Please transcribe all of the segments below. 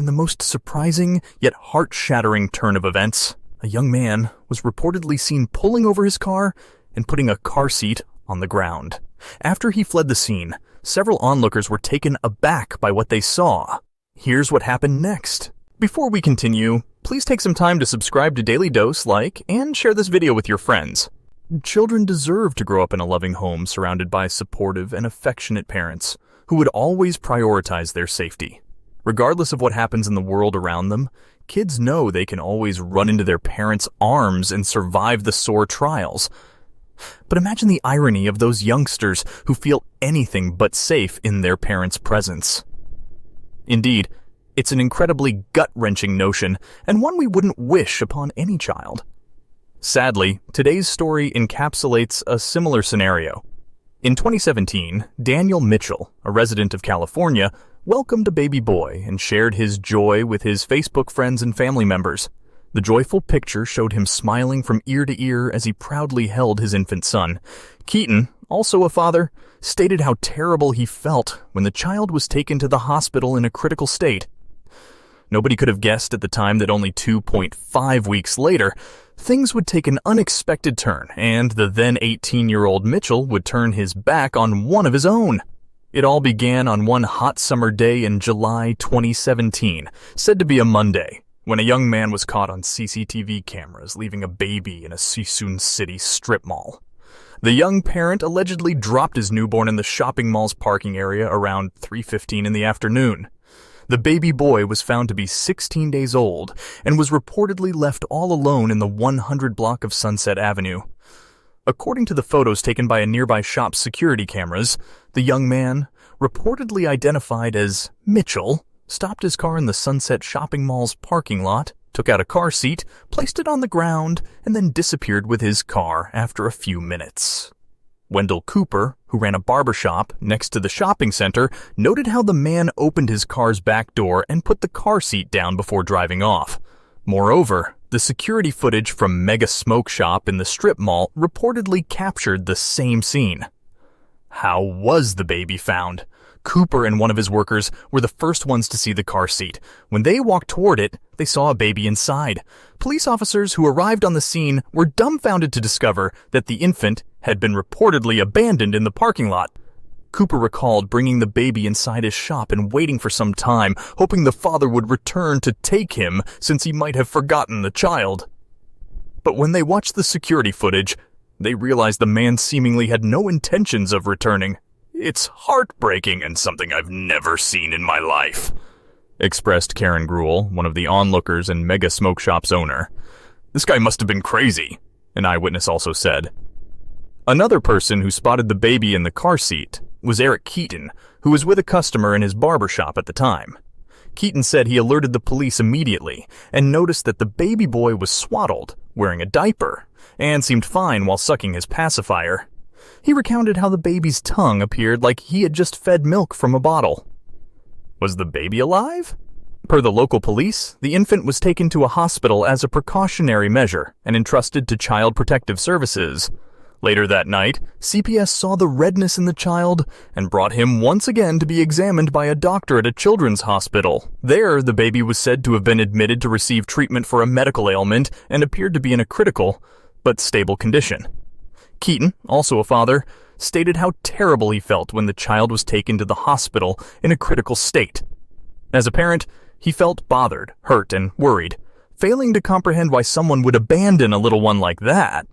the most surprising yet heart-shattering turn of events, a young man was reportedly seen pulling over his car and putting a car seat on the ground. After he fled the scene, several onlookers were taken aback by what they saw. Here's what happened next. Before we continue, please take some time to subscribe to Dailydose, like, and share this video with your friends. Children deserve to grow up in a loving home surrounded by supportive and affectionate parents who would always prioritize their safety. Regardless of what happens in the world around them, kids know they can always run into their parents' arms and survive the sore trials. But imagine the irony of those youngsters who feel anything but safe in their parents' presence. Indeed, it's an incredibly gut-wrenching notion, and one we wouldn't wish upon any child. Sadly, today's story encapsulates a similar scenario. In 2017, Daniel Mitchell, a resident of California, welcomed a baby boy and shared his joy with his Facebook friends and family members. The joyful picture showed him smiling from ear to ear as he proudly held his infant son. Keaton, also a father, stated how terrible he felt when the child was taken to the hospital in a critical state. Nobody could have guessed at the time that only 2.5 weeks later, things would take an unexpected turn, and the then 18-year-old Mitchell would turn his back on one of his own. It all began on one hot summer day in July 2017, said to be a Monday, when a young man was caught on CCTV cameras leaving a baby in a Sisun City strip mall. The young parent allegedly dropped his newborn in the shopping mall's parking area around 3:15 in the afternoon. The baby boy was found to be 16 days old and was reportedly left all alone in the 100 block of Sunset Avenue. According to the photos taken by a nearby shop's security cameras, the young man, reportedly identified as Mitchell, stopped his car in the Sunset Shopping Mall's parking lot, took out a car seat, placed it on the ground, and then disappeared with his car after a few minutes. Wendell Cooper, who ran a barbershop next to the shopping center, noted how the man opened his car's back door and put the car seat down before driving off. Moreover, the security footage from Mega Smoke Shop in the strip mall reportedly captured the same scene. How was the baby found? Cooper and one of his workers were the first ones to see the car seat. When they walked toward it, they saw a baby inside. Police officers who arrived on the scene were dumbfounded to discover that the infant had been reportedly abandoned in the parking lot. Cooper recalled bringing the baby inside his shop and waiting for some time, hoping the father would return to take him since he might have forgotten the child. But when they watched the security footage, they realized the man seemingly had no intentions of returning. "It's heartbreaking and something I've never seen in my life," expressed Karen Gruel, one of the onlookers and Mega Smoke Shop's owner. "This guy must have been crazy," an eyewitness also said. Another person who spotted the baby in the car seat was Eric Keaton, who was with a customer in his barbershop at the time. Keaton said he alerted the police immediately and noticed that the baby boy was swaddled, wearing a diaper, and seemed fine while sucking his pacifier. He recounted how the baby's tongue appeared like he had just fed milk from a bottle. Was the baby alive? Per the local police, the infant was taken to a hospital as a precautionary measure and entrusted to Child Protective Services. Later that night, CPS saw the redness in the child and brought him once again to be examined by a doctor at a children's hospital. There, the baby was said to have been admitted to receive treatment for a medical ailment and appeared to be in a critical but stable condition. Keaton, also a father, stated how terrible he felt when the child was taken to the hospital in a critical state. As a parent, he felt bothered, hurt, and worried, failing to comprehend why someone would abandon a little one like that.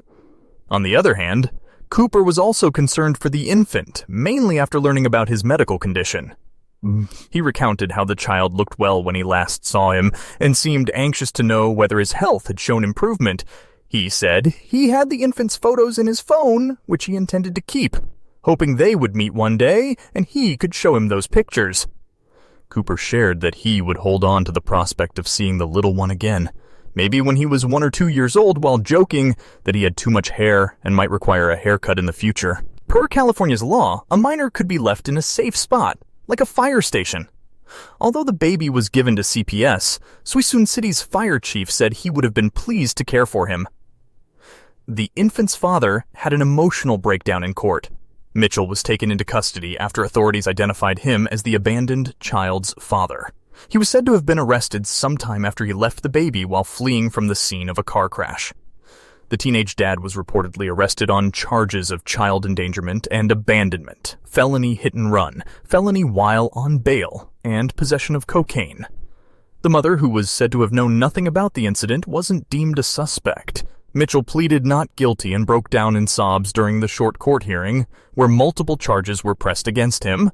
On the other hand, Cooper was also concerned for the infant, mainly after learning about his medical condition. He recounted how the child looked well when he last saw him and seemed anxious to know whether his health had shown improvement. He said he had the infant's photos in his phone, which he intended to keep, hoping they would meet one day and he could show him those pictures. Cooper shared that he would hold on to the prospect of seeing the little one again, maybe when he was 1 or 2 years old, while joking that he had too much hair and might require a haircut in the future. Per California's law, a minor could be left in a safe spot, like a fire station. Although the baby was given to CPS, Sisun City's fire chief said he would have been pleased to care for him. The infant's father had an emotional breakdown in court. Mitchell was taken into custody after authorities identified him as the abandoned child's father. He was said to have been arrested sometime after he left the baby while fleeing from the scene of a car crash. The teenage dad was reportedly arrested on charges of child endangerment and abandonment, felony hit and run, felony while on bail, and possession of cocaine. The mother, who was said to have known nothing about the incident, wasn't deemed a suspect. Mitchell pleaded not guilty and broke down in sobs during the short court hearing, where multiple charges were pressed against him,